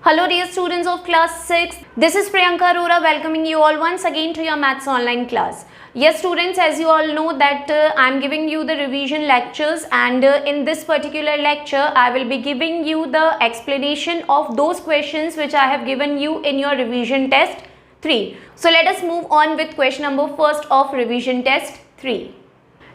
Hello dear students of class 6, this is Priyanka Arora welcoming you all once again to your maths online class. Yes students, as you all know that I am giving you the revision lectures and in this particular lecture I will be giving you the explanation of those questions which I have given you in your revision test 3. So let us move on with question number first of revision test 3.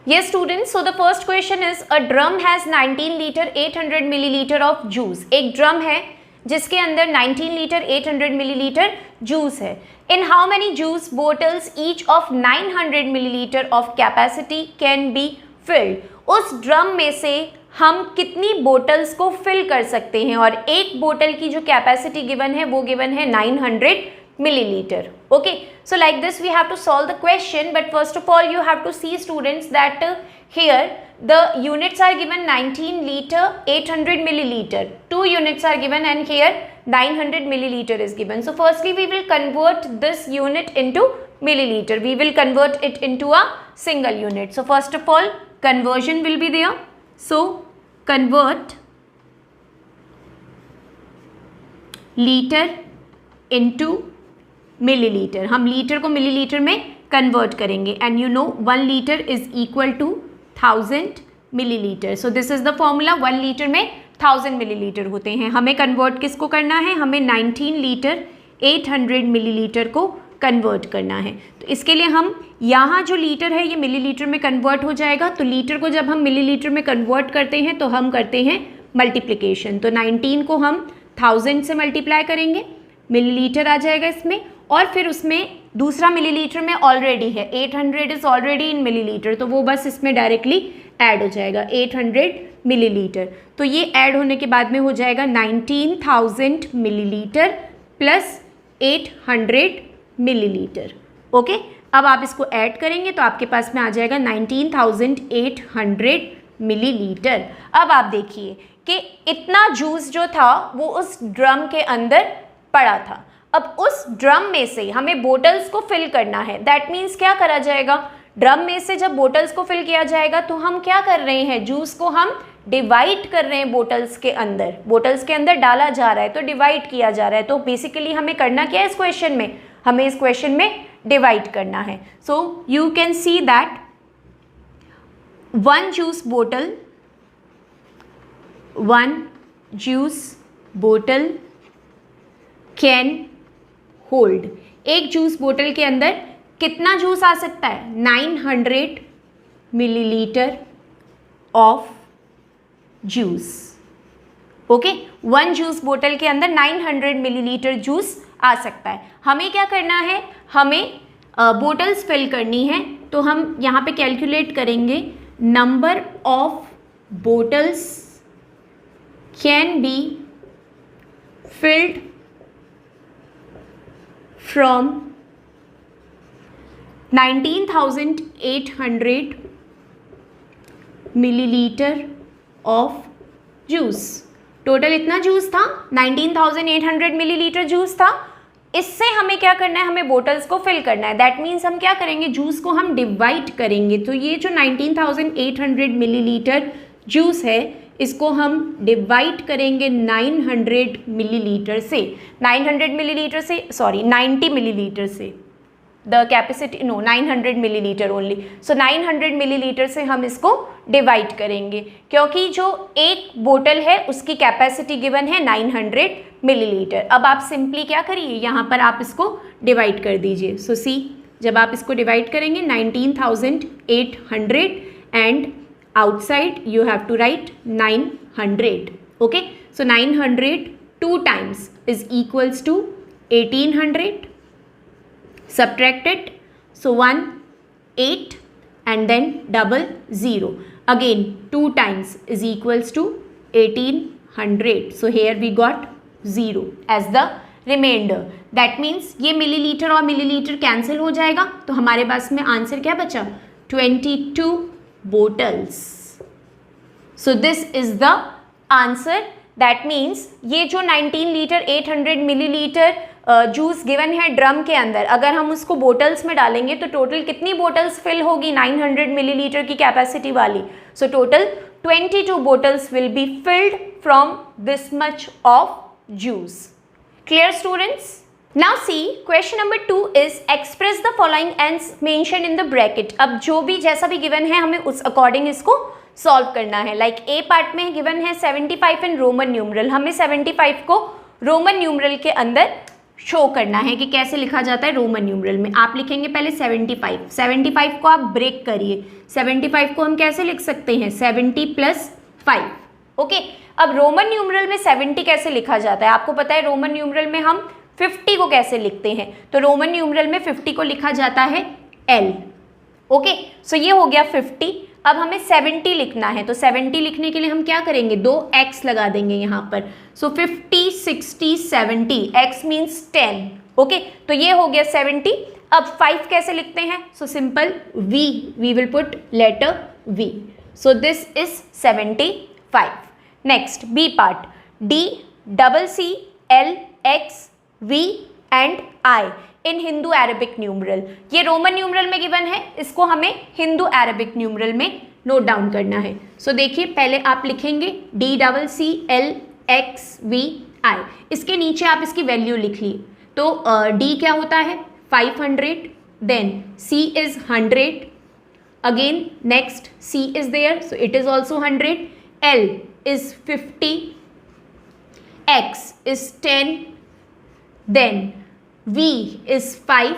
Yes students, so the first question is a drum has 19 liter 800 milliliter of juice. एक drum है जिसके अंदर 19 litre 800 millilitre juice है. In how many juice bottles each of 900 millilitre of capacity can be filled. उस drum में से हम कितनी बोटल्स को फिल कर सकते हैं और एक बोतल की जो कैपेसिटी गिवन है वो गिवन है 900 milliliter. Okay, so like this we have to solve the question, but first of all you have to see students that here the units are given 19 liter 800 milliliter, 2 units are given and here 900 milliliter is given. So firstly we will convert this unit into milliliter, we will convert it into a single unit. So first of all conversion will be there. So convert liter into millilitre. हम litre को millilitre में convert करेंगे and you know 1 litre is equal to 1000 millilitre. So this is the formula. 1 litre में 1000 millilitre होते हैं. हमें convert किसको करना है? हमें 19 लीटर 800 मिलीलीटर को कन्वर्ट करना है. तो इसके लिए हम यहाँ जो लीटर है ये मिलीलीटर में कन्वर्ट हो जाएगा. तो लीटर को जब हम मिलीलीटर में कन्वर्ट करते हैं तो हम करते हैं मल्टीप्लिकेशन. तो 19 को हम 1000 से मल्टीप्लाई करेंगे, मिलीलीटर आ जाएगा इसमें और फिर उसमें दूसरा मिलीलीटर में ऑलरेडी है 800 इज ऑलरेडी इन मिलीलीटर, तो वो बस इसमें डायरेक्टली ऐड हो जाएगा 800 मिलीलीटर. तो ये ऐड होने के बाद में हो जाएगा 19,000 मिलीलीटर प्लस 800 मिलीलीटर. ओके, अब आप इसको ऐड करेंगे तो आपके पास में आ जाएगा 19,800 मिलीलीटर. अब आप देखिए कि इतना जूस जो था वो उस ड्रम के अंदर पड़ा था. अब उस ड्रम में से हमें बोटल्स को फिल करना है. दैट मीन्स क्या करा जाएगा? ड्रम में से जब बोटल्स को फिल किया जाएगा तो हम क्या कर रहे हैं? जूस को हम डिवाइड कर रहे हैं बोटल्स के अंदर. बोटल्स के अंदर डाला जा रहा है तो डिवाइड किया जा रहा है. तो बेसिकली हमें करना क्या है इस क्वेश्चन में? हमें इस क्वेश्चन में डिवाइड करना है. So you can see that 1 juice bottle can hold. एक जूस बोतल के अंदर कितना जूस आ सकता है? 900 millilitre of juice. Okay, 1 juice बोतल के अंदर 900 मिलीलीटर जूस आ सकता है. हमें क्या करना है? हमें बोटल्स फिल करनी है. तो हम यहाँ पे कैलकुलेट करेंगे number of bottles can be filled from 19,800 millilitre of juice. Total इतना जूस था, 19,800 मिलीलीटर जूस था. इससे हमें क्या करना है? हमें बोटल्स को फिल करना है. दैट मीन्स हम क्या करेंगे? जूस को हम डिवाइड करेंगे. तो ये जो 19,800 मिलीलीटर जूस है इसको हम डिवाइड करेंगे 900 मिलीलीटर से. 900 मिलीलीटर से, सॉरी 90 मिलीलीटर से. The capacity no 900 millilitre only. So 900 millilitre से हम इसको डिवाइड करेंगे क्योंकि जो एक बोतल है उसकी कैपेसिटी गिवन है 900 मिलीलीटर. अब आप सिंपली क्या करिए? यहाँ पर आप इसको डिवाइड कर दीजिए. सो सी, जब आप इसको डिवाइड करेंगे 19,800 and outside you have to write 900. Okay, so 900 2 times is equals to 1800. Subtract it, so 1 8 and then double 0. Again 2 times is equals to 1800. So here we got 0 as the remainder. That means ये millilitre और millilitre cancel हो जाएगा तो हमारे पास में answer क्या बचा? 22 bottles. So this is the answer. That means ये जो 19 लीटर 800 मिलीलीटर जूस गिवन है ड्रम के अंदर, अगर हम उसको बोटल्स में डालेंगे तो टोटल कितनी बोटल्स फिल होगी 900 मिलीलीटर की कैपेसिटी वाली? So total 22 bottles will be filled from this much of juice. Clear students? Now see question number 2 is express the following ends mentioned in the bracket. अब जो भी जैसा भी given है हमें उस अकॉर्डिंग इसको सॉल्व करना है. लाइक ए पार्ट में गिवन है 75 इन रोमन न्यूमरल. हमें 75 को रोमन न्यूमरल के अंदर शो करना है कि कैसे लिखा जाता है रोमन न्यूमरल में. आप लिखेंगे पहले 75 को आप ब्रेक करिए. 75 को हम कैसे लिख सकते हैं 70 + 5. ओके, अब रोमन न्यूमरल में 70 कैसे लिखा जाता है आपको पता है. रोमन न्यूमरल में हम 50 को कैसे लिखते हैं, तो रोमन न्यूमरल में 50 को लिखा जाता है L. ओके, सो ये हो गया 50. अब हमें 70 लिखना है, तो 70 लिखने के लिए हम क्या करेंगे 2 x लगा देंगे यहाँ पर. सो 50 60 70 x मीन्स 10. ओके, तो ये हो गया 70. अब 5 कैसे लिखते हैं, so simple we will put letter V. So this is 75. Next B part D CC L X V and I in Hindu Arabic numeral. ये रोमन न्यूमरल में गिवन है, इसको हमें हिंदू अरेबिक न्यूमरल में नोट डाउन करना है. सो देखिए पहले आप लिखेंगे D CC L X V I. इसके नीचे आप इसकी वैल्यू लिख ली. तो D क्या होता है 500, then C is 100, again next C is there so it is also 100, L is 50, X is 10, then V is 5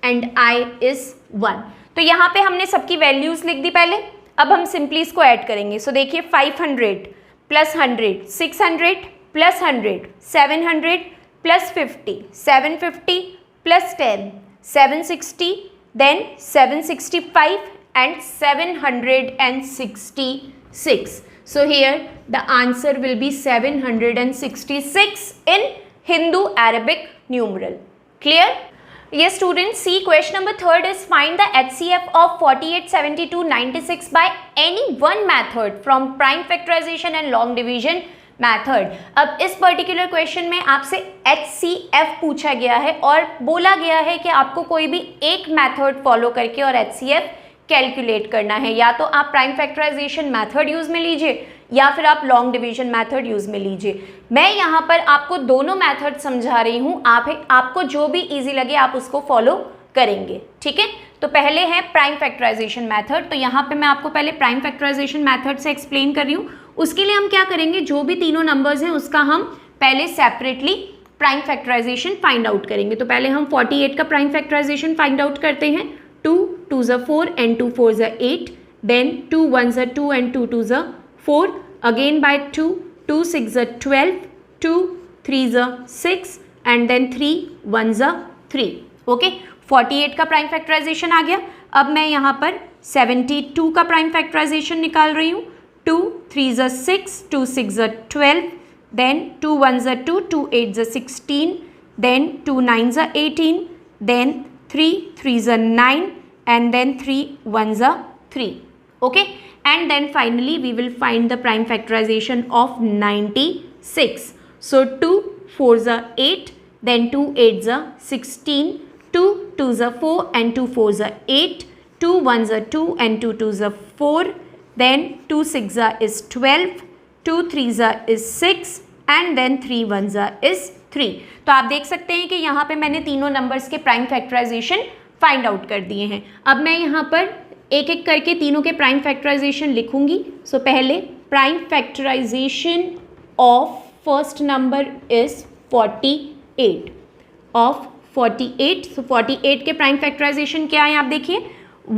and I is 1. तो यहाँ पे हमने सबकी वैल्यूज लिख दी पहले. अब हम सिंपली इसको ऐड करेंगे. सो देखिए 500 + 100 600 + 100 700 + 50 750 + 10 760, then 765 and 766. So here the answer will be 766 in Hindu Arabic numeral. Clear? Yes students, see question number 3 is find the HCF of 48, 72, 96 by any one method from prime factorization and long division method. अब इस particular question में आपसे HCF पूछा गया है और बोला गया है कि आपको कोई भी एक मेथड फॉलो करके और HCF कैलकुलेट करना है. या तो आप प्राइम फैक्टराइजेशन मेथड यूज में लीजिए या फिर आप लॉन्ग डिवीजन मेथड यूज में लीजिए. मैं यहाँ पर आपको दोनों मेथड समझा रही हूँ, आपको जो भी इजी लगे आप उसको फॉलो करेंगे. ठीक है, तो पहले है प्राइम फैक्टराइजेशन मेथड. तो यहाँ पे मैं आपको पहले प्राइम फैक्टराइजेशन मेथड से एक्सप्लेन कर रही हूँ. उसके लिए हम क्या करेंगे, जो भी तीनों नंबर्स हैं उसका हम पहले separately prime factorisation find out करेंगे. तो पहले हम 48 का प्राइम फैक्टराइजेशन फाइंड आउट करते हैं. 2 2s are 4 and 2 4s are 8, then 2 1s are 2 and 2 2s are 4, again by 2 2 6s are 12, 2 3s are 6 and then 3 1s are 3. Okay, 48 का prime factorisation आ गया. अब मैं यहाँ पर 72 का प्राइम फैक्टराइजेशन निकाल रही हूँ. 2 3s are 6, 2 6s are 12, then 2 1s are 2, 2 8s are 16, then 2 9s are 18, then 3 3s are 9 and then 3 1s are 3. Okay, and then finally we will find the prime factorization of 96. So 2 4s are 8, then 2 8s are 16, 2 2s are 4 and 2 4s are 8, 2 1s are 2 and 2 2s are 4, then 2 6s are is 12, 2 3s are is 6 and then 3 1s are is 3. तो आप देख सकते हैं कि यहाँ पे मैंने तीनों नंबर्स के प्राइम फैक्टराइजेशन फाइंड आउट कर दिए हैं. अब मैं यहाँ पर एक एक करके तीनों के प्राइम फैक्टराइजेशन लिखूंगी. सो पहले prime factorisation of first number is 48 of 48. So 48 के प्राइम फैक्टराइजेशन क्या है आप देखिए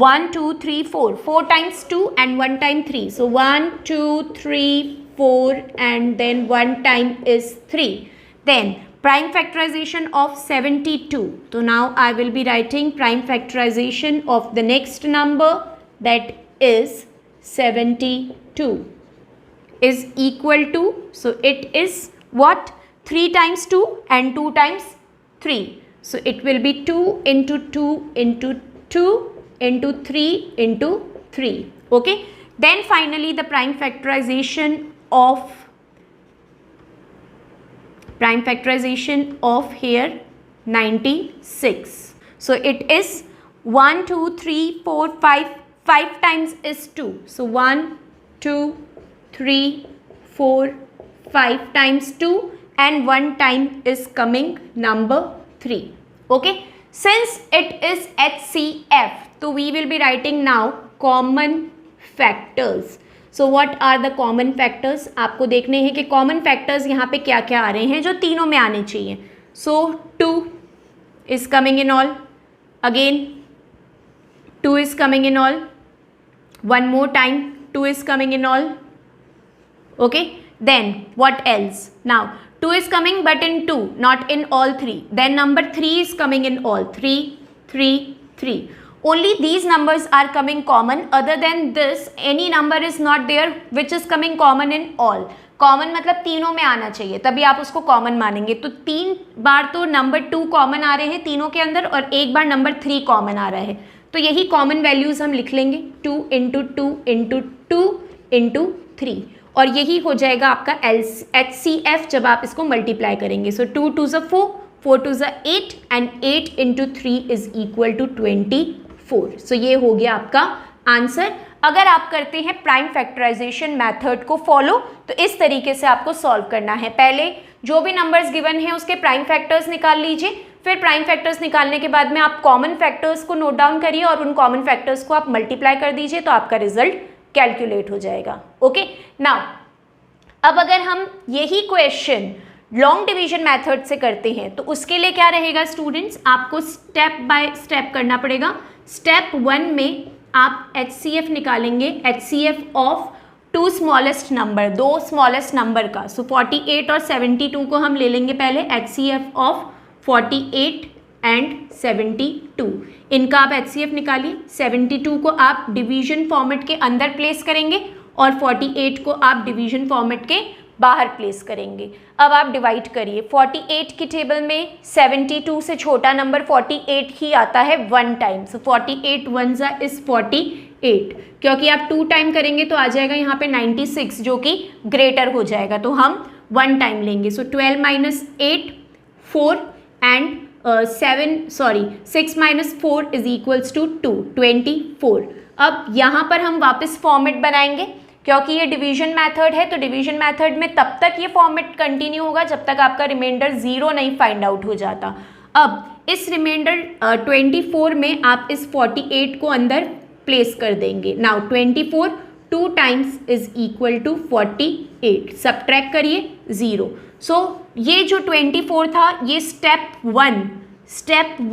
1 2 3 4 4 times 2 and 1 time 3. So 1 2 3 4 and then 1 time is 3. Then prime factorization of 72. So now I will be writing prime factorization of the next number, that is 72, is equal to, so it is what, 3 times 2 and 2 times 3. So it will be 2 into 2 into 2 into 3 into 3. Okay, then finally the prime factorization of here 96. So it is 1 2 3 4 5 5 times is 2. So 1 2 3 4 5 times 2 and 1 time is coming number 3. Okay, since it is HCF, so we will be writing now common factors. So what are the common factors? आपको देखने हैं कि common factors यहाँ पे क्या क्या आ रहे हैं जो तीनों में आने चाहिए. So 2 is coming in all. Again 2 is coming in all. One more time 2 is coming in all. Okay, then what else? Now 2 is coming but in 2, not in all 3. Then number 3 is coming in all. 3, 3, 3. Only these numbers are coming common. Other than this, any number is not there which is coming common in all. Common मतलब तीनों में आना चाहिए, तभी आप उसको common मानेंगे. तो 3 बार तो नंबर 2 कॉमन आ रहे हैं तीनों के अंदर और 1 बार नंबर 3 कॉमन आ रहा है. तो यही कॉमन वैल्यूज हम लिख लेंगे 2 × 2 × 2 × 3 और यही हो जाएगा आपका HCF जब आप इसको मल्टीप्लाई करेंगे. सो 2 2 ज़ा 4, 4 2 ज़ा 8 एंड 8 × 3 इज इक्वल टू 24. सो ये हो गया आपका आंसर. अगर आप करते हैं प्राइम फैक्टराइजेशन मेथड को फॉलो तो इस तरीके से आपको सॉल्व करना है. पहले जो भी नंबर्स गिवन हैं उसके प्राइम फैक्टर्स निकाल लीजिए, फिर प्राइम फैक्टर्स निकालने के बाद में आप कॉमन फैक्टर्स को नोट डाउन करिए और उन कॉमन फैक्टर्स को आप मल्टीप्लाई कर दीजिए तो आपका रिजल्ट कैलकुलेट हो जाएगा. ओके, नाउ अब अगर हम यही क्वेश्चन लॉन्ग डिवीजन मेथड से करते हैं तो उसके लिए क्या रहेगा स्टूडेंट्स, आपको स्टेप बाय स्टेप करना पड़ेगा. स्टेप 1 में आप HCF निकालेंगे, HCF of 2 smallest number, 2 smallest number का. सो 48 और 72 को हम ले लेंगे पहले. HCF ऑफ 48 एंड 72, इनका आप HCF निकालिए. 72 को आप डिवीजन फॉर्मेट के अंदर प्लेस करेंगे और 48 को आप डिवीजन फॉर्मेट के बाहर प्लेस करेंगे. अब आप डिवाइड करिए. 48 की टेबल में 72 से छोटा नंबर 48 ही आता है 1 टाइम. सो 48 1 ज़ा इज 48, क्योंकि आप 2 टाइम करेंगे तो आ जाएगा यहाँ पे 96 जो कि ग्रेटर हो जाएगा, तो हम 1 टाइम लेंगे. सो 12 - 8 4 एंड 6 - 4 इज इक्वल्स टू 2, 24. अब यहाँ पर हम वापस फॉर्मेट बनाएंगे क्योंकि ये डिवीजन मेथड है, तो डिवीजन मेथड में तब तक ये फॉर्मेट कंटिन्यू होगा जब तक आपका रिमाइंडर 0 नहीं फाइंड आउट हो जाता. अब इस रिमाइंडर 24 में आप इस 48 को अंदर प्लेस कर देंगे. Now 24 2 times is equal to 48. Subtract करिए 0. सो ये जो 24 था ये स्टेप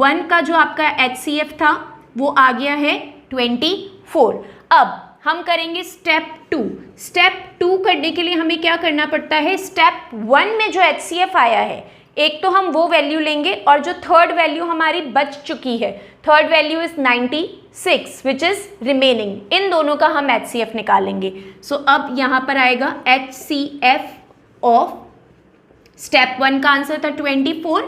1 का जो आपका HCF था वो आ गया है 24. अब हम करेंगे स्टेप 2. स्टेप 2 करने के लिए हमें क्या करना पड़ता है, स्टेप 1 में जो HCF आया है एक तो हम वो वैल्यू लेंगे और जो थर्ड वैल्यू हमारी बच चुकी है, third value is 96 which is remaining, इन दोनों का हम HCF निकालेंगे. सो अब यहाँ पर आएगा HCF ऑफ स्टेप 1 का आंसर था 24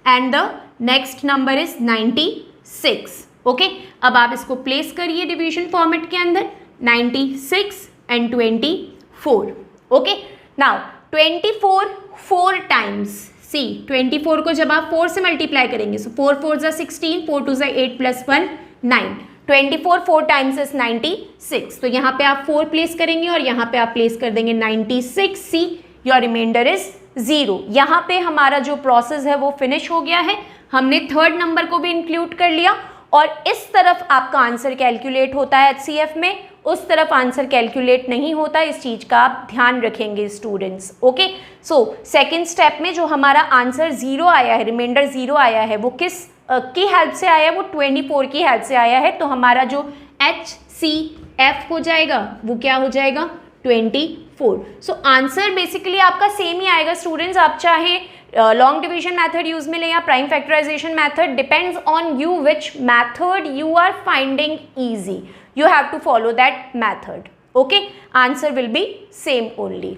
and the next number is 96. Okay, अब आप इसको प्लेस करिए डिवीजन फॉर्मेट के अंदर. 96 and 24. Okay, now 24 4 times. See 24 को जब आप 4 से मल्टीप्लाई करेंगे, सो 4 4 ज़ा 16, 4 2 ज़ा 8 + 1 9. 24 4 टाइम्स इज 96. तो यहाँ पे आप 4 प्लेस करेंगे और यहाँ पे आप प्लेस कर देंगे 96. See your reminder is 0. यहाँ पे हमारा जो प्रोसेस है वो फिनिश हो गया है. हमने थर्ड नंबर को भी इंक्लूड कर लिया और इस तरफ आपका आंसर कैलकुलेट होता है HCF में, उस तरफ आंसर कैलकुलेट नहीं होता. इस चीज़ का आप ध्यान रखेंगे students. Okay, so second step में जो हमारा आंसर 0 आया है, रिमाइंडर 0 आया है, वो किस की हेल्प से आया है, वो 24 की हेल्प से आया है. तो हमारा जो HCF हो जाएगा वो क्या हो जाएगा 24. सो आंसर बेसिकली आपका सेम ही आएगा स्टूडेंट्स. आप चाहे लॉन्ग डिवीजन मैथड यूज में ले या prime factorisation method, depends on you which method you are finding easy. You have to follow that method. Okay, answer will be same only.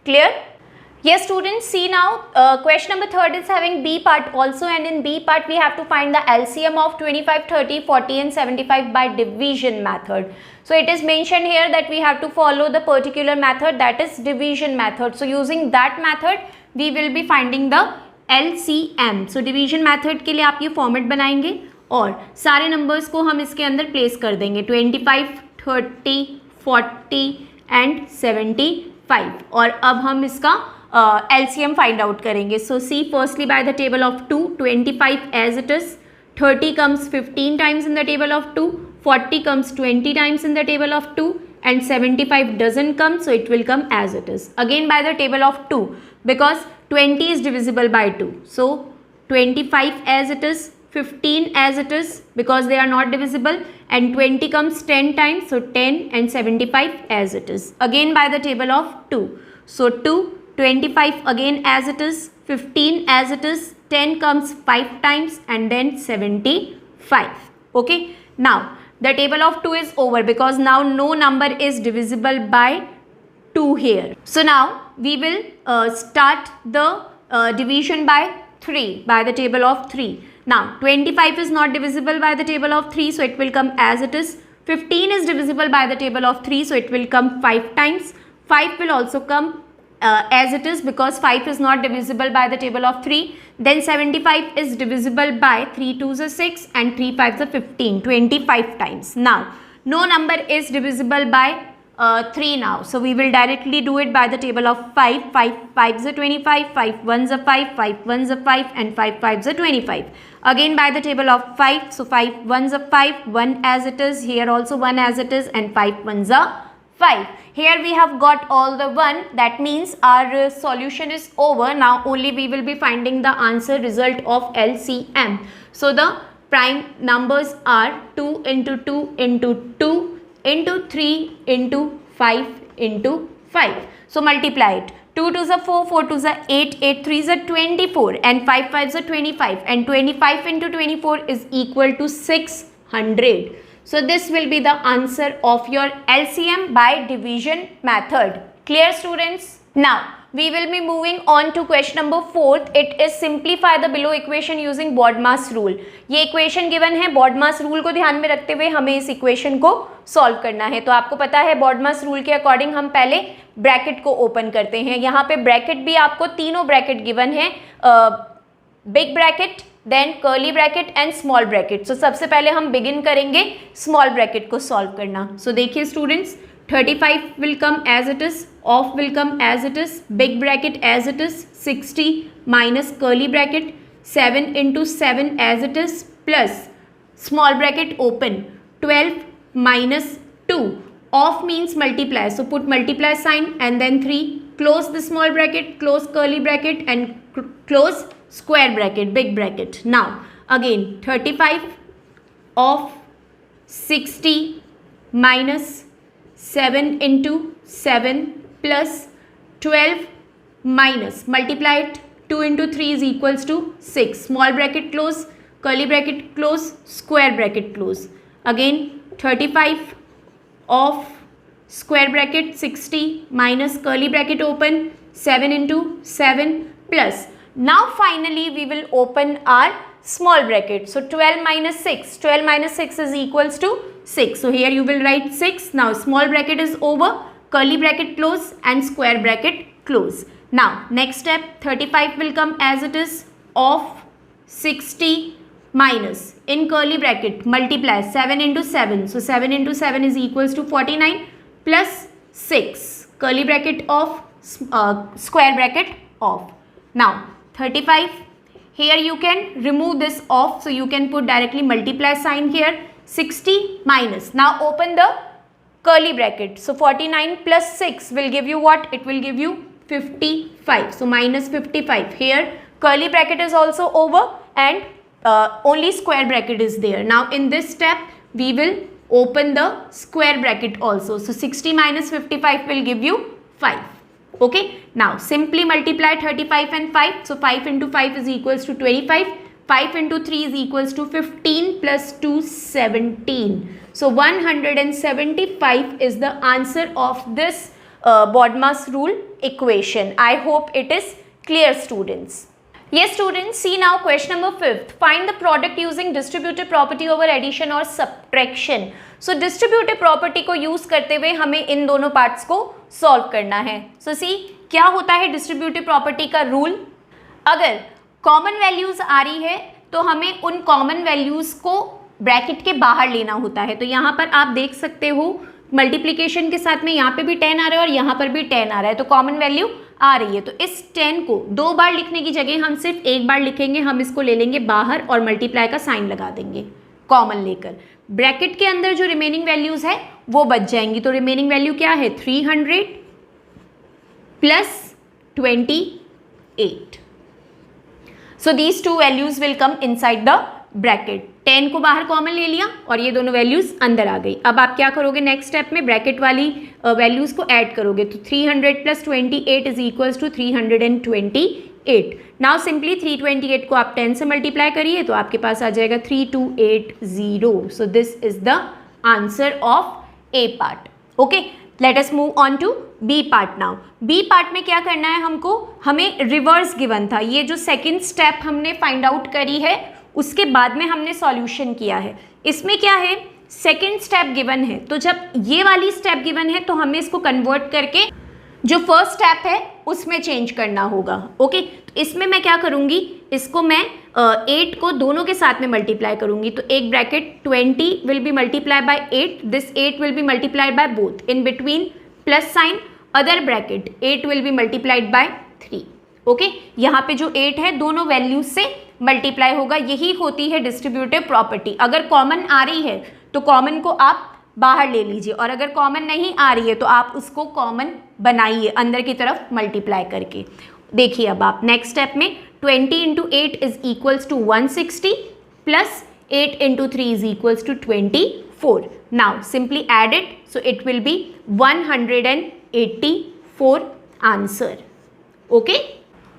Clear? Yes students, see now question number 3 is having B part also, and in B part we have to find the LCM of 25, 30, 40 and 75 by division method. So it is mentioned here that we have to follow the particular method, that is division method. So using that method we will be finding the LCM. So division method के लिए आप ये format बनाएंगे और सारे numbers को हम इसके अंदर प्लेस कर देंगे 25, 30, 40 एंड 75. और अब हम इसका LCM फाइंड आउट करेंगे. So see firstly by the table of 2, 25 as it is, 30 comes 15 times in the table of 2, 40 comes 20 times in the table of 2, and 75 doesn't come, so it will come as it is. Again by the table of 2, because 20 is divisible by 2. So 25 as it is, 15 as it is, because they are not divisible, and 20 comes 10 times, so 10 and 75 as it is. Again by the table of 2. So 2, 25 again as it is, 15 as it is, 10 comes 5 times, and then 75. Okay, now the table of 2 is over because now no number is divisible by 2 here. So now we will start the division by 3 by the table of 3. Now 25 is not divisible by the table of 3, so it will come as it is. 15 is divisible by the table of 3, so it will come 5 times. 5 will also come as it is because 5 is not divisible by the table of 3. Then 75 is divisible by 3 2s are 6 and 3 5s are 15, 25 times. Now no number is divisible by 3 now, so we will directly do it by the table of 5. 5 5s are 25, 5 1s are 5, 5 1s are 5, and 5 5s are 25. Again by the table of 5, so 5 1s are 5, 1 as it is, here also 1 as it is, and 5 1s are 5. Here we have got all the 1, that means our solution is over. Now only we will be finding the answer result of LCM. So the prime numbers are 2 into 2 into 2 into 3 into 5 into 5. So multiply it. 2 2s are 4, 4 2s are 8, 8 3s are 24, and 5 5s are 25, and 25 into 24 is equal to 600. So this will be the answer of your LCM by division method. Clear students? Now we will be moving on to question number 4th. It is simplify the below equation using BODMAS rule. ये equation given है, BODMAS rule को ध्यान में रखते हुए हमें इस equation को सॉल्व करना है. तो आपको पता है BODMAS रूल के अकॉर्डिंग हम पहले ब्रैकेट को ओपन करते हैं. यहाँ पे ब्रैकेट भी आपको तीनों ब्रैकेट गिवन है, big bracket, then curly bracket and small bracket. So सबसे पहले हम बिगिन करेंगे स्मॉल ब्रैकेट को सॉल्व करना. सो देखिए students, 35 will come as it is, off will come as it is, big bracket as it is, 60 minus curly bracket, 7 into 7 as it is, plus small bracket open, 12 minus 2, off means multiply, so put multiply sign and then 3, close the small bracket, close curly bracket and close square bracket, big bracket. Now again 35 of 60 minus 7 into 7 plus 12 minus multiply it, 2 into 3 is equals to 6, small bracket close, curly bracket close, square bracket close. Again 35 of square bracket 60 minus curly bracket open, 7 into 7 plus, now finally we will open our small bracket. So 12 minus 6, 12 minus 6 is equals to 6. So here you will write 6. Now small bracket is over, curly bracket close and square bracket close. Now next step, 35 will come as it is, of 60 minus, in curly bracket multiply 7 into 7. So 7 into 7 is equals to 49 plus 6, curly bracket of, square bracket of. Now 35, here you can remove this off, so you can put directly multiply sign here. 60 minus, now open the curly bracket, so 49 plus 6 will give you what? It will give you 55, so minus 55. Here curly bracket is also over and only square bracket is there. Now in this step we will open the square bracket also, so 60 minus 55 will give you 5. Okay, now simply multiply 35 and 5, so 5 into 5 is equals to 25, 5 into 3 is equals to 15 plus 2 17. So 175 is the answer of this BODMAS rule equation. I hope it is clear students. Yes students, see now question number 5th. Find the product using distributive property over addition or subtraction. So distributive property को use करते हुए हमें इन दोनों parts को solve करना है. So see क्या होता है distributive property का rule? अगर कॉमन वैल्यूज आ रही है तो हमें उन कॉमन वैल्यूज को ब्रैकेट के बाहर लेना होता है. तो यहाँ पर आप देख सकते हो मल्टीप्लिकेशन के साथ में यहाँ पे भी 10 आ रहा है और यहाँ पर भी 10 आ रहा है, तो कॉमन वैल्यू आ रही है। तो इस 10 को 2 बार लिखने की जगह हम सिर्फ 1 बार लिखेंगे, हम इसको ले लेंगे बाहर और मल्टीप्लाई का साइन लगा देंगे कॉमन लेकर। ब्रैकेट के अंदर जो रिमेनिंग वैल्यूज है वो बच जाएंगी। तो रिमेनिंग वैल्यू क्या है, 300 plus 28। So these two values will come inside the bracket. 10 को बाहर कॉमन ले लिया और ये दोनों वैल्यूज अंदर आ गई। अब आप क्या करोगे, नेक्स्ट स्टेप में ब्रैकेट वाली वैल्यूज को ऐड करोगे। तो 300 plus 28 is equals to 328। Now simply 328 को आप 10 से मल्टीप्लाई करिए तो आपके पास आ जाएगा 3280। So this is the answer of A part. Okay, let us move on to B part now. B part में क्या करना है हमको, हमें रिवर्स गिवन था। ये जो सेकेंड स्टेप हमने फाइंड आउट करी है उसके बाद में हमने सॉल्यूशन किया है। इसमें क्या है, सेकेंड स्टेप गिवन है, तो जब ये वाली स्टेप गिवन है तो हमें इसको कन्वर्ट करके जो फर्स्ट स्टेप है उसमें चेंज करना होगा। ओके, तो इसमें मैं क्या करूँगी, इसको मैं 8 को दोनों के साथ में मल्टीप्लाई करूँगी। तो एक bracket 20 will be multiply by 8, this 8 will be multiplied by both, in between plus sign, other bracket 8 will be multiplied by 3। Okay, यहाँ पे जो 8 है दोनों वैल्यूज से मल्टीप्लाई होगा। यही होती है डिस्ट्रीब्यूटिव प्रॉपर्टी। अगर कॉमन आ रही है तो कॉमन को आप बाहर ले लीजिए और अगर कॉमन नहीं आ रही है तो आप उसको कॉमन बनाइए अंदर की तरफ मल्टीप्लाई करके। देखिए अब आप नेक्स्ट स्टेप में 20 into 8 is equals to 160 plus 8 into 3 is equals to 24। Now simply add it, so it will be 184 answer. Okay,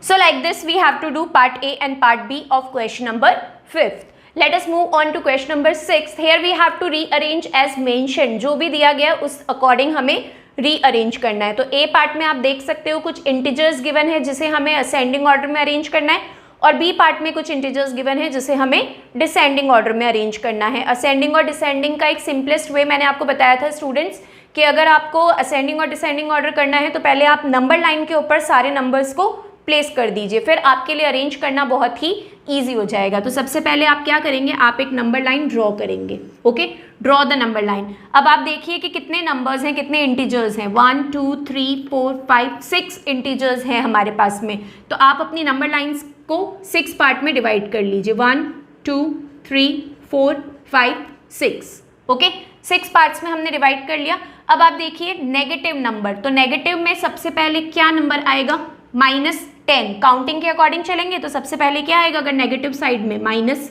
so like this we have to do part A and part B of question number 5th. Let us move on to question number 6th. Here we have to rearrange as mentioned. जो भी दिया गया उस according हमें rearrange करना है। तो A part में आप देख सकते हो कुछ इंटीजर्स गिवन है जिसे हमें असेंडिंग ऑर्डर में अरेंज करना है, और B पार्ट में कुछ इंटीजर्स गिवन है जिसे हमें डिसेंडिंग ऑर्डर में अरेंज करना है। असेंडिंग और डिसेंडिंग का एक सिंपलेस्ट वे मैंने आपको बताया था स्टूडेंट्स कि अगर आपको असेंडिंग और डिसेंडिंग ऑर्डर करना है तो पहले आप नंबर लाइन के ऊपर सारे नंबर्स को प्लेस कर दीजिए, फिर आपके लिए अरेंज करना बहुत ही ईजी हो जाएगा। तो सबसे पहले आप क्या करेंगे, आप एक नंबर लाइन ड्रॉ करेंगे। Okay, draw the number line. अब आप देखिए कि कितने नंबर्स हैं, कितने इंटीजर्स हैं, 1 2 3 4 5 6 इंटीजर्स हैं हमारे पास में। तो आप अपनी नंबर लाइन्स को 6 पार्ट में डिवाइड कर लीजिए, 1 2 3 4 5 6। ओके, 6 पार्ट्स में हमने डिवाइड कर लिया। अब आप देखिए नेगेटिव नंबर, तो नेगेटिव में सबसे पहले क्या नंबर आएगा, -10। काउंटिंग के अकॉर्डिंग चलेंगे तो सबसे पहले क्या आएगा अगर नेगेटिव साइड में, -10।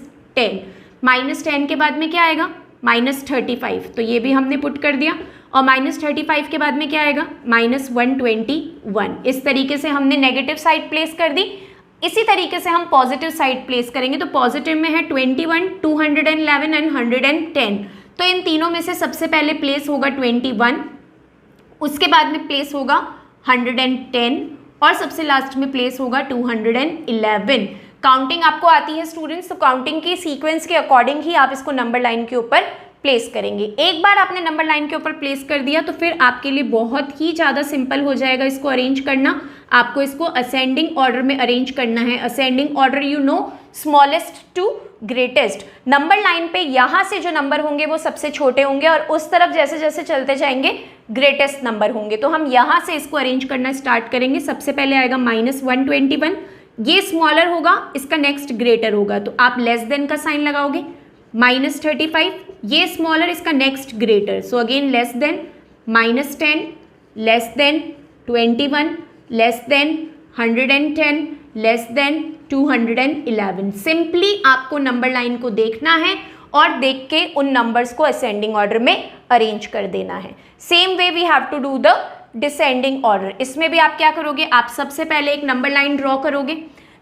-10 के बाद में क्या आएगा, -35, तो ये भी हमने पुट कर दिया। और -35 के बाद में क्या आएगा, -121। इस तरीके से हमने नेगेटिव साइड प्लेस कर दी। इसी तरीके से हम पॉजिटिव साइड प्लेस करेंगे। तो पॉजिटिव में है 21, 211 एंड 110। तो इन तीनों में से सबसे पहले प्लेस होगा 21, उसके बाद में प्लेस होगा 110 और सबसे लास्ट में प्लेस होगा 211। काउंटिंग आपको आती है स्टूडेंट्स, तो काउंटिंग की सीक्वेंस के अकॉर्डिंग ही आप इसको नंबर लाइन के ऊपर प्लेस करेंगे। एक बार आपने नंबर लाइन के ऊपर प्लेस कर दिया तो फिर आपके लिए बहुत ही ज़्यादा सिंपल हो जाएगा इसको अरेंज करना। आपको इसको असेंडिंग ऑर्डर में अरेंज करना है। Ascending order you know, smallest to greatest. Number line पे यहाँ से जो नंबर होंगे वो सबसे छोटे होंगे और उस तरफ जैसे जैसे चलते जाएंगे ग्रेटेस्ट नंबर होंगे। तो हम यहाँ से इसको अरेंज करना स्टार्ट करेंगे। सबसे पहले आएगा -121, ये स्मॉलर होगा, इसका नेक्स्ट ग्रेटर होगा, तो आप लेस देन का साइन लगाओगे। -35, ये स्मॉलर, इसका next greater, so again less than, -10, less than 21, less than 110, less than 211। Simply आपको नंबर लाइन को देखना है और देख के उन नंबर्स को असेंडिंग ऑर्डर में अरेंज कर देना है। Same way we have to do the descending order. इसमें भी आप क्या करोगे, आप सबसे पहले एक नंबर लाइन ड्रॉ करोगे।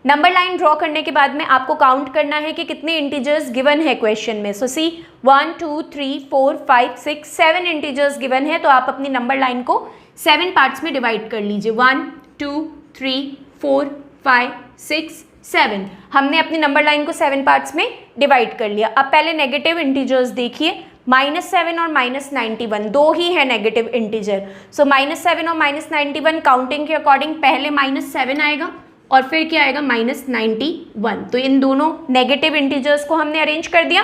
नंबर लाइन ड्रॉ करने के बाद में आपको काउंट करना है कि कितने इंटीजर्स गिवन है क्वेश्चन में। सो सी 1 2 3 4 5 6 7 इंटीजर्स गिवन है, तो आप अपनी नंबर लाइन को 7 पार्ट्स में डिवाइड कर लीजिए। 1 2 3 4 5 6 7। हमने अपनी नंबर लाइन को 7 पार्ट्स में डिवाइड कर लिया। अब पहले नेगेटिव इंटीजर्स देखिए, -7 और -91 दो ही है नेगेटिव इंटीजर। सो -7 और -91 काउंटिंग के अकॉर्डिंग पहले -7 आएगा और फिर क्या आएगा, -91। तो इन दोनों नेगेटिव इंटीजर्स को हमने अरेंज कर दिया।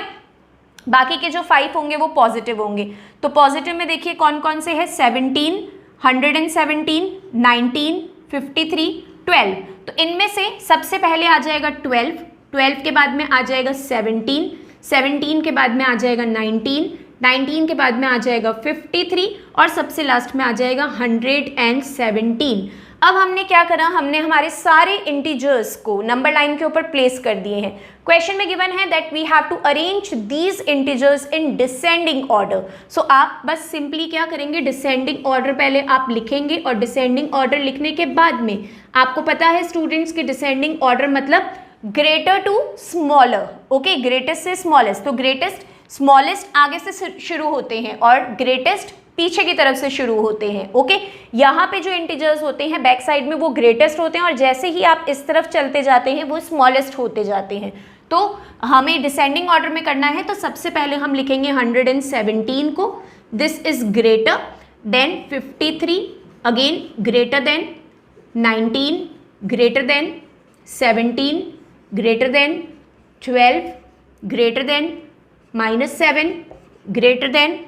बाकी के जो 5 होंगे वो पॉजिटिव होंगे। तो पॉजिटिव में देखिए कौन कौन से है, 17, 117, 19, 53, 12। तो इनमें से सबसे पहले आ जाएगा 12, 12 के बाद में आ जाएगा 17, 17 के बाद में आ जाएगा 19, 19 के बाद में आ जाएगा 53 और सबसे लास्ट में आ जाएगा 117। अब हमने क्या करा, हमने हमारे सारे इंटीजर्स को नंबर लाइन के ऊपर प्लेस कर दिए हैं। क्वेश्चन में गिवन है that we have to arrange these integers in descending order. So आप बस सिंपली क्या करेंगे, डिसेंडिंग ऑर्डर पहले आप लिखेंगे और डिसेंडिंग ऑर्डर लिखने के बाद में आपको पता है स्टूडेंट्स के डिसेंडिंग ऑर्डर मतलब greater to smaller. Okay, greatest से स्मॉलेस्ट, तो ग्रेटेस्ट स्मॉलेस्ट आगे से शुरू होते हैं और ग्रेटेस्ट पीछे की तरफ से शुरू होते हैं। ओके, यहाँ पे जो इंटीजर्स होते हैं बैक साइड में वो ग्रेटेस्ट होते हैं और जैसे ही आप इस तरफ चलते जाते हैं वो स्मॉलेस्ट होते जाते हैं। तो हमें डिसेंडिंग ऑर्डर में करना है, तो सबसे पहले हम लिखेंगे 117 को, this is greater than 53, again greater than 19, greater than 17, greater than 12, greater than -7, greater than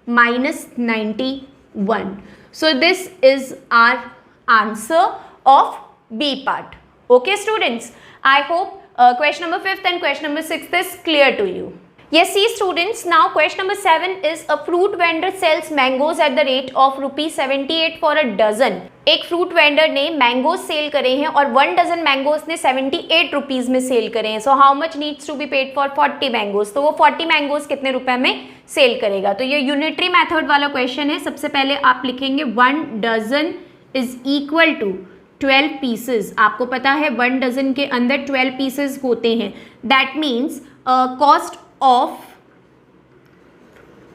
-91. So this is our answer of B part. Okay students, I hope question number 5th and question number 6th is clear to you. Yes, see students, now question number 7 is a fruit vendor sells mangoes at the rate of ₹78 for a dozen. एक fruit vendor ने mangoes cell करे हैं और 1 dozen mangoes ने 78 rupees में sell करे हैं। So how much needs to be paid for 40 mangoes, तो वो 40 मैंगोज कितने रुपए में सेल करेगा। तो ये यूनिटरी मेथड वाला क्वेश्चन है। सबसे पहले आप लिखेंगे 1 dozen is equal to 12 pieces. आपको पता है 1 डजन के अंदर 12 पीसेज होते हैं। That means cost of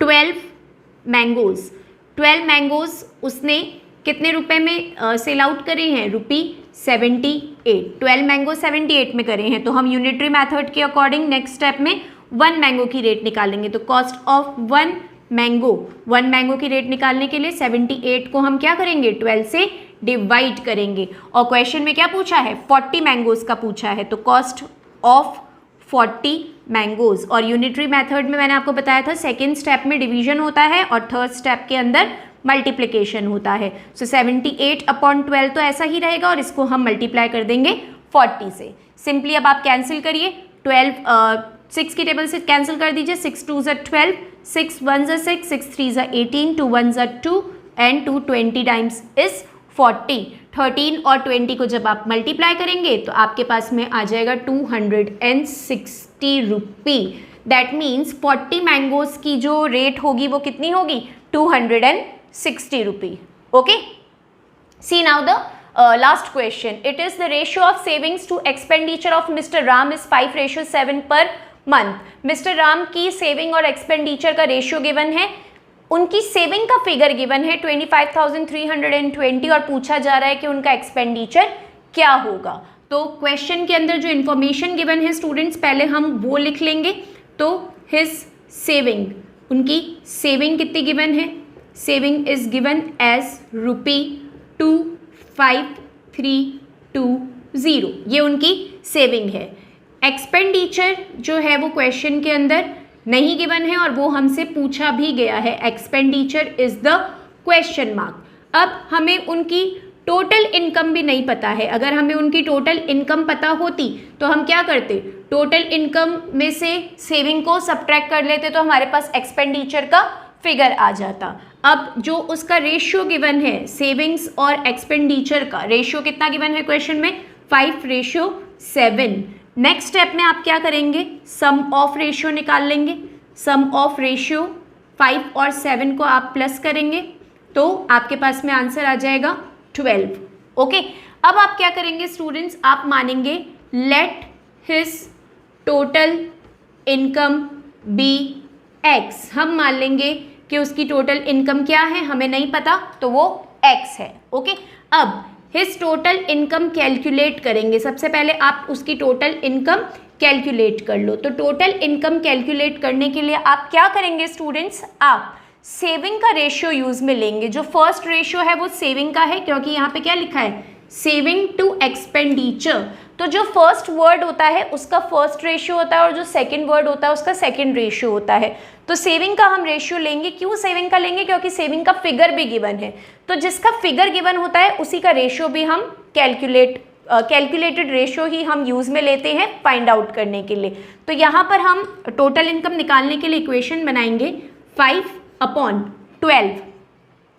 12 mangoes, 12 mangoes उसने कितने रुपए में सेल आउट करे हैं, ₹78। 12 मैंगो 78 में करे हैं, तो हम यूनिटरी मेथड के अकॉर्डिंग नेक्स्ट स्टेप में 1 मैंगो की रेट निकालेंगे। तो कॉस्ट ऑफ 1 मैंगो की रेट निकालने के लिए 78 को हम क्या करेंगे, 12 से डिवाइड करेंगे। और क्वेश्चन में क्या पूछा है, 40 मैंगोज का पूछा है, तो कॉस्ट ऑफ 40 मैंगोज। और यूनिटरी मेथड में मैंने आपको बताया था सेकेंड स्टेप में डिवीजन होता है और थर्ड स्टेप के अंदर मल्टीप्लिकेशन होता है। सो 78/12 तो ऐसा ही रहेगा और इसको हम मल्टीप्लाई कर देंगे 40 से। सिंपली अब आप कैंसिल करिए, 6 की टेबल से कैंसिल कर दीजिए, 6 2 ज़ा 12, 6 1 ज़ा 6, 6 3 ज़ा 18, 2 1 ज़ा 2 एंड 2 20 टाइम्स इज 40। 13 और 20 को जब आप मल्टीप्लाई करेंगे तो आपके पास में आ जाएगा 260 रुपी। दैट मीन्स 40 मैंगोज की जो रेट होगी वो कितनी होगी, 260 rupee. Okay, see now the last question. It is the ratio of savings to expenditure of mister Ram is 5:7 per month. Mister Ram की सेविंग और एक्सपेंडिचर का रेशियो गिवन है, उनकी सेविंग का फिगर गिवन है 25,320 और पूछा जा रहा है कि उनका एक्सपेंडिचर क्या होगा। तो क्वेश्चन के अंदर जो इन्फॉर्मेशन गिवन है स्टूडेंट्स, पहले हम वो लिख लेंगे। तो हिज सेविंग, उनकी सेविंग कितनी गिवन है, सेविंग इज गिवन एज ₹25320, ये उनकी सेविंग है। एक्सपेंडिचर जो है वो क्वेश्चन के अंदर नहीं गिवन है और वो हमसे पूछा भी गया है, expenditure is the question mark. अब हमें उनकी टोटल इनकम भी नहीं पता है। अगर हमें उनकी टोटल इनकम पता होती तो हम क्या करते, टोटल इनकम में से सेविंग को सब्ट्रैक्ट कर लेते तो हमारे पास एक्सपेंडिचर का फिगर आ जाता। अब जो उसका रेशियो गिवन है सेविंग्स और एक्सपेंडिचर का रेशियो कितना गिवन है क्वेश्चन में, 5:7। नेक्स्ट स्टेप में आप क्या करेंगे, सम ऑफ रेशियो निकाल लेंगे। सम ऑफ रेशियो 5 और 7 को आप प्लस करेंगे तो आपके पास में आंसर आ जाएगा 12। ओके, अब आप क्या करेंगे स्टूडेंट्स, आप मानेंगे let his total income be x. हम मान लेंगे कि उसकी टोटल इनकम क्या है, हमें नहीं पता, तो वो एक्स है। ओके, अब हिज टोटल इनकम कैलकुलेट करेंगे। सबसे पहले आप उसकी टोटल इनकम कैलकुलेट कर लो। तो टोटल इनकम कैलकुलेट करने के लिए आप क्या करेंगे स्टूडेंट्स, आप सेविंग का रेशियो यूज में लेंगे। जो फर्स्ट रेशियो है वो सेविंग का है, क्योंकि यहाँ पे क्या लिखा है, सेविंग टू एक्सपेंडिचर। तो जो फर्स्ट वर्ड होता है उसका फर्स्ट रेशियो होता है और जो सेकंड वर्ड होता है उसका सेकंड रेशियो होता है। तो सेविंग का हम रेशियो लेंगे। क्यों सेविंग का लेंगे? क्योंकि सेविंग का फिगर भी गिवन है, तो जिसका फिगर गिवन होता है उसी का रेशियो भी हम कैलकुलेटेड रेशियो ही हम यूज़ में लेते हैं फाइंड आउट करने के लिए। तो यहाँ पर हम टोटल इनकम निकालने के लिए इक्वेशन बनाएंगे 5/12।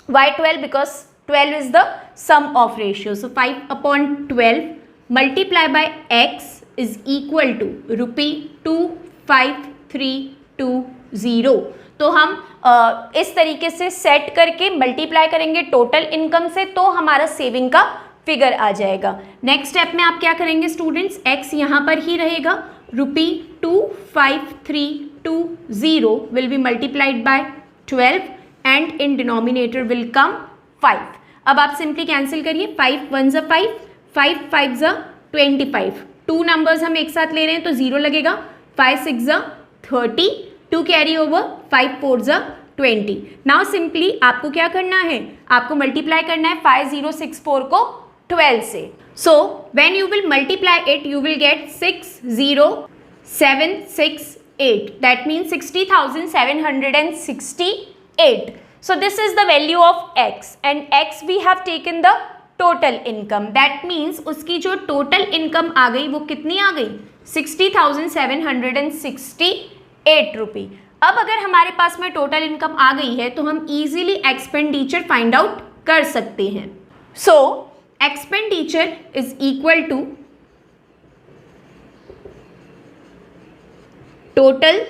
Why 12? Because 12 is the sum of ratio. So 5/12 multiply by x is equal to ₹25320। तो हम इस तरीके से सेट करके मल्टीप्लाई करेंगे टोटल इनकम से, तो हमारा सेविंग का फिगर आ जाएगा। नेक्स्ट स्टेप में आप क्या करेंगे स्टूडेंट्स? x यहाँ पर ही रहेगा, ₹25320 will be multiplied by 12 and in denominator will come 5। अब आप सिंपली कैंसिल करिए, 5 1 ज़ा 5, 5 5 ज़ा 25। 2 नंबर्स हम एक साथ ले रहे हैं तो 0 लगेगा, 5 6 ज़ा 30, 2 कैरी ओवर, 5 4 ज़ा 20। नाउ सिंपली आपको क्या करना है? आपको मल्टीप्लाई करना है 5064 को 12 से। So when you will multiply it you will gate 60768, that means 60,768. So this is the value of x and x we have taken the total income. That means उसकी जो total income आ गई वो कितनी आ गई? 60,768 रुपये। अब अगर हमारे पास में टोटल इनकम आ गई है तो हम इजीली एक्सपेंडिचर फाइंड आउट कर सकते हैं। So expenditure is equal to total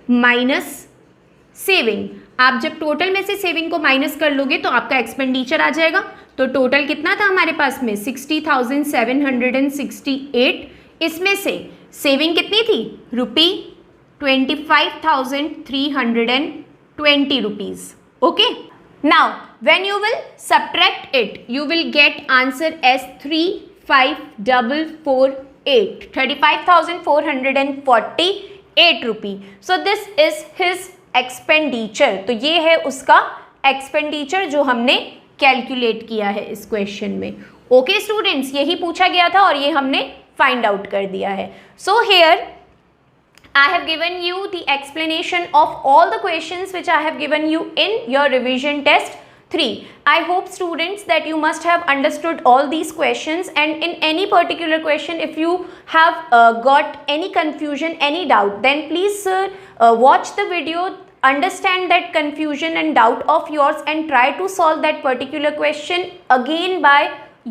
minus saving. आप जब टोटल में से सेविंग को माइनस कर लोगे तो आपका एक्सपेंडिचर आ जाएगा। तो टोटल कितना था हमारे पास में? 60,768। इसमें से सेविंग कितनी थी? ₹25,320 rupees. Okay, now when you will subtract it you will get answer as 35,448, 35,448 rupee. So this is his expenditure. तो ये है उसका एक्सपेंडिचर जो हमने कैलकुलेट किया है इस क्वेश्चन में। ओके स्टूडेंट्स, यही पूछा गया था और ये हमने फाइंड आउट कर दिया है। So here I have given you the explanation of all the questions which I have given you in your revision test 3. I hope students that you must have understood all these questions, and in any particular question if you have got any confusion, any doubt, then please watch the video, understand that confusion and doubt of yours and try to solve that particular question again by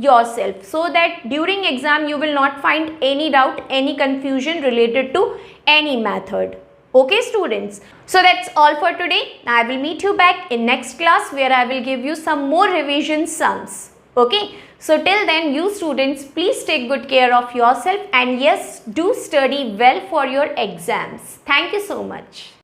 yourself, so that during exam you will not find any doubt, any confusion related to any method. Okay students, so that's all for today. I will meet you back in next class where I will give you some more revision sums. Okay, so till then you students please take good care of yourself and yes, do study well for your exams. Thank you so much.